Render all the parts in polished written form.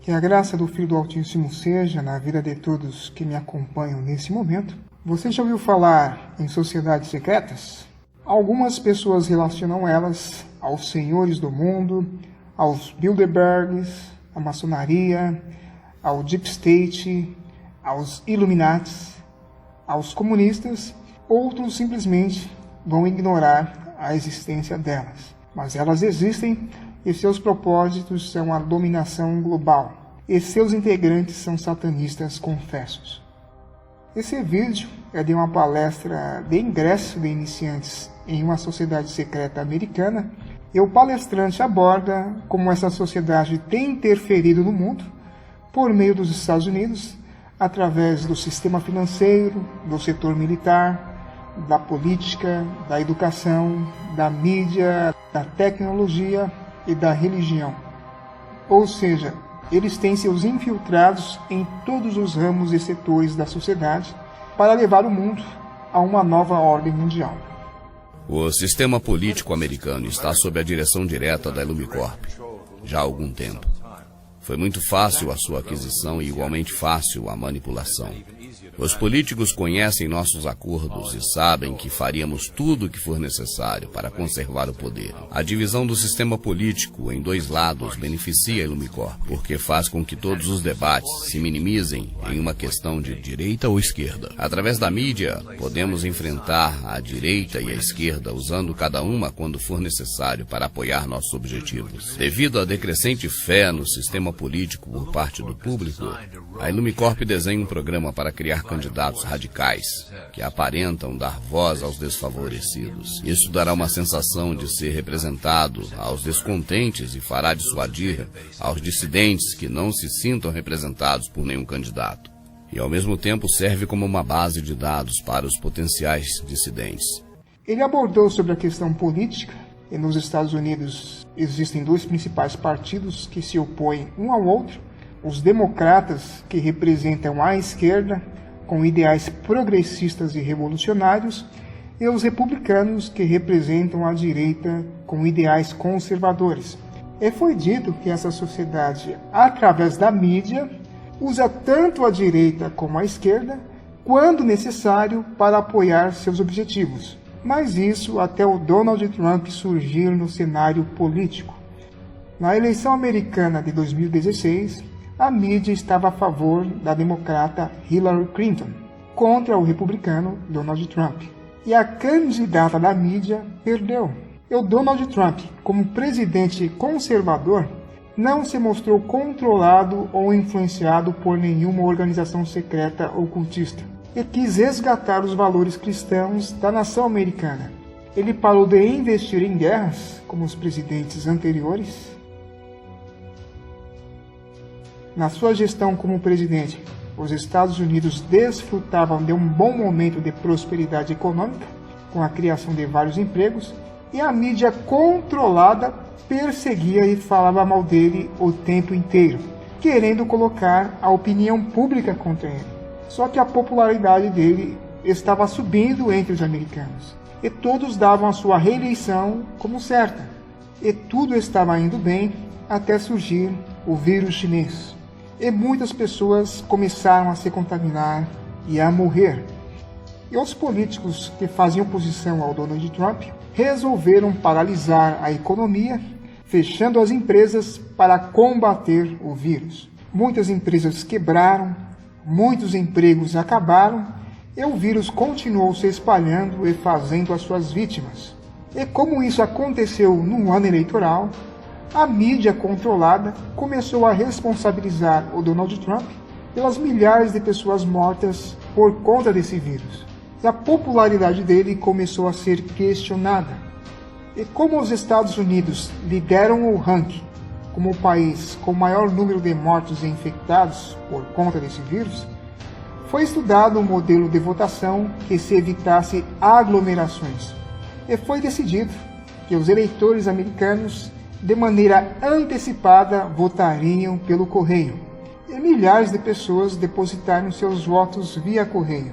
Que a graça do Filho do Altíssimo seja na vida de todos que me acompanham nesse momento. Você já ouviu falar em sociedades secretas? Algumas pessoas relacionam elas aos senhores do mundo, aos Bilderbergs, à maçonaria, ao Deep State, aos Illuminatis, aos comunistas. Outros simplesmente vão ignorar a existência delas. Mas elas existem e seus propósitos são a dominação global, e seus integrantes são satanistas confessos. Esse vídeo é de uma palestra de ingresso de iniciantes em uma sociedade secreta americana, e o palestrante aborda como essa sociedade tem interferido no mundo por meio dos Estados Unidos, através do sistema financeiro, do setor militar, da política, da educação, da mídia, da tecnologia e da religião. Ou seja, eles têm seus infiltrados em todos os ramos e setores da sociedade para levar o mundo a uma nova ordem mundial. O sistema político americano está sob a direção direta da Illumicorp já há algum tempo. Foi muito fácil a sua aquisição e igualmente fácil a manipulação. Os políticos conhecem nossos acordos e sabem que faríamos tudo o que for necessário para conservar o poder. A divisão do sistema político em dois lados beneficia a Illumicorp, porque faz com que todos os debates se minimizem em uma questão de direita ou esquerda. Através da mídia, podemos enfrentar a direita e a esquerda usando cada uma quando for necessário para apoiar nossos objetivos. Devido à decrescente fé no sistema político por parte do público, a Illumicorp desenha um programa para criar candidatos radicais, que aparentam dar voz aos desfavorecidos. Isso dará uma sensação de ser representado aos descontentes e fará dissuadir aos dissidentes que não se sintam representados por nenhum candidato. E ao mesmo tempo serve como uma base de dados para os potenciais dissidentes. Ele abordou sobre a questão política, e nos Estados Unidos existem dois principais partidos que se opõem um ao outro: os democratas, que representam a esquerda, com ideais progressistas e revolucionários, e os republicanos, que representam a direita, com ideais conservadores. E foi dito que essa sociedade, através da mídia, usa tanto a direita como a esquerda, quando necessário, para apoiar seus objetivos. Mas isso até o Donald Trump surgir no cenário político. Na eleição americana de 2016, a mídia estava a favor da democrata Hillary Clinton, contra o republicano Donald Trump. E a candidata da mídia perdeu. E o Donald Trump, como presidente conservador, não se mostrou controlado ou influenciado por nenhuma organização secreta ou cultista, e quis resgatar os valores cristãos da nação americana. Ele parou de investir em guerras, como os presidentes anteriores. Na sua gestão como presidente, os Estados Unidos desfrutavam de um bom momento de prosperidade econômica, com a criação de vários empregos, e a mídia controlada perseguia e falava mal dele o tempo inteiro, querendo colocar a opinião pública contra ele. Só que a popularidade dele estava subindo entre os americanos, e todos davam a sua reeleição como certa. E tudo estava indo bem até surgir o vírus chinês. E muitas pessoas começaram a se contaminar e a morrer. E os políticos que faziam oposição ao Donald Trump resolveram paralisar a economia, fechando as empresas para combater o vírus. Muitas empresas quebraram, muitos empregos acabaram, e o vírus continuou se espalhando e fazendo as suas vítimas. E como isso aconteceu num ano eleitoral, a mídia controlada começou a responsabilizar o Donald Trump pelas milhares de pessoas mortas por conta desse vírus. E a popularidade dele começou a ser questionada. E como os Estados Unidos lideram o ranking como o país com o maior número de mortos e infectados por conta desse vírus, foi estudado um modelo de votação que se evitasse aglomerações. E foi decidido que os eleitores americanos, de maneira antecipada, votariam pelo correio. E milhares de pessoas depositaram seus votos via correio.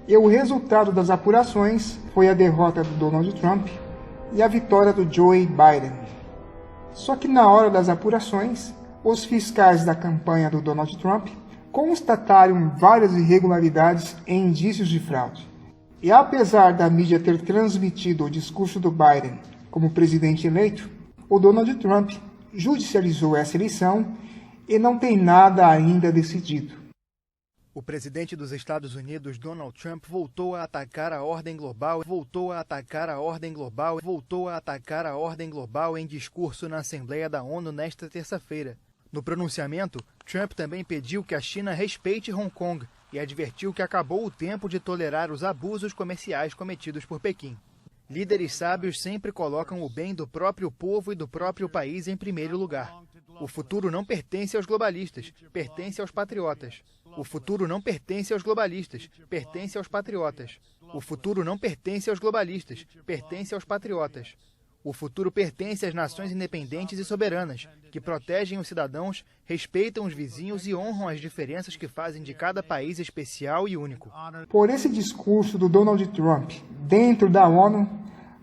E o resultado das apurações foi a derrota do Donald Trump e a vitória do Joe Biden. Só que na hora das apurações, os fiscais da campanha do Donald Trump constataram várias irregularidades e indícios de fraude. E apesar da mídia ter transmitido o discurso do Biden como presidente eleito, o Donald Trump judicializou essa eleição e não tem nada ainda decidido. O presidente dos Estados Unidos, Donald Trump, voltou a atacar a ordem global em discurso na Assembleia da ONU nesta terça-feira. No pronunciamento, Trump também pediu que a China respeite Hong Kong e advertiu que acabou o tempo de tolerar os abusos comerciais cometidos por Pequim. Líderes sábios sempre colocam o bem do próprio povo e do próprio país em primeiro lugar. O futuro não pertence aos globalistas, pertence aos patriotas. O futuro não pertence aos globalistas, pertence aos patriotas. O futuro não pertence aos globalistas, pertence aos patriotas. O futuro pertence às nações independentes e soberanas, que protegem os cidadãos, respeitam os vizinhos e honram as diferenças que fazem de cada país especial e único. Por esse discurso do Donald Trump dentro da ONU,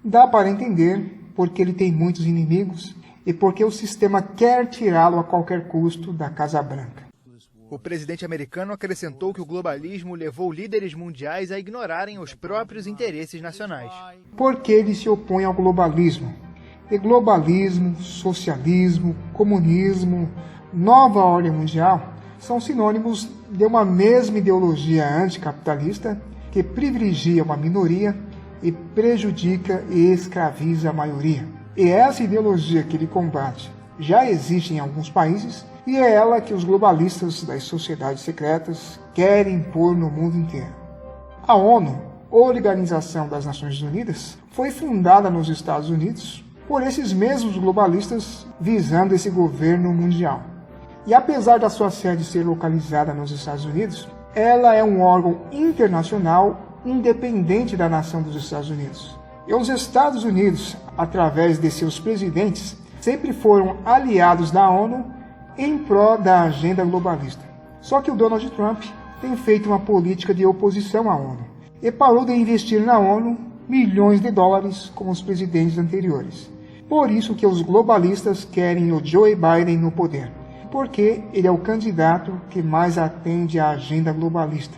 dá para entender porque ele tem muitos inimigos e porque o sistema quer tirá-lo a qualquer custo da Casa Branca. O presidente americano acrescentou que o globalismo levou líderes mundiais a ignorarem os próprios interesses nacionais. Porque ele se opõe ao globalismo. E globalismo, socialismo, comunismo, nova ordem mundial são sinônimos de uma mesma ideologia anticapitalista que privilegia uma minoria e prejudica e escraviza a maioria. E essa ideologia que ele combate já existe em alguns países e é ela que os globalistas das sociedades secretas querem impor no mundo inteiro. A ONU, Organização das Nações Unidas, foi fundada nos Estados Unidos por esses mesmos globalistas visando esse governo mundial. E apesar da sua sede ser localizada nos Estados Unidos, ela é um órgão internacional independente da nação dos Estados Unidos. E os Estados Unidos, através de seus presidentes, sempre foram aliados da ONU em prol da agenda globalista. Só que o Donald Trump tem feito uma política de oposição à ONU e parou de investir na ONU milhões de dólares como os presidentes anteriores. Por isso que os globalistas querem o Joe Biden no poder, porque ele é o candidato que mais atende à agenda globalista.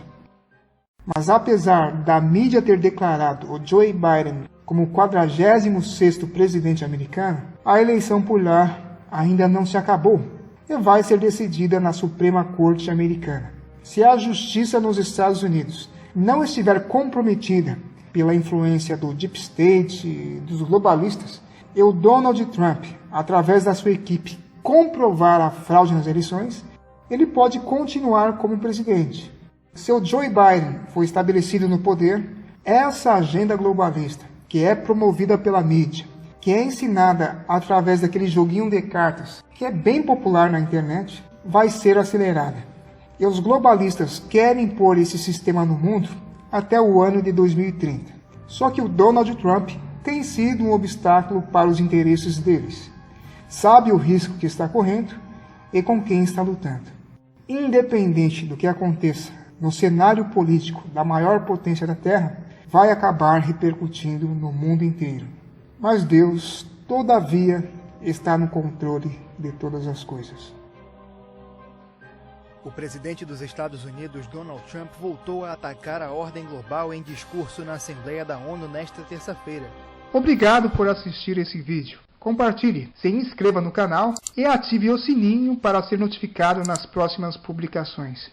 Mas apesar da mídia ter declarado o Joe Biden como o 46º presidente americano, a eleição por lá ainda não se acabou e vai ser decidida na Suprema Corte americana. Se a justiça nos Estados Unidos não estiver comprometida pela influência do Deep State e dos globalistas, e o Donald Trump, através da sua equipe, comprovar a fraude nas eleições, ele pode continuar como presidente. Se o Joe Biden for estabelecido no poder, essa agenda globalista, que é promovida pela mídia, que é ensinada através daquele joguinho de cartas, que é bem popular na internet, vai ser acelerada. E os globalistas querem pôr esse sistema no mundo até o ano de 2030. Só que o Donald Trump tem sido um obstáculo para os interesses deles. Sabe o risco que está correndo e com quem está lutando. Independente do que aconteça no cenário político da maior potência da Terra, vai acabar repercutindo no mundo inteiro. Mas Deus, todavia, está no controle de todas as coisas. O presidente dos Estados Unidos, Donald Trump, voltou a atacar a ordem global em discurso na Assembleia da ONU nesta terça-feira. Obrigado por assistir esse vídeo. Compartilhe, se inscreva no canal e ative o sininho para ser notificado nas próximas publicações.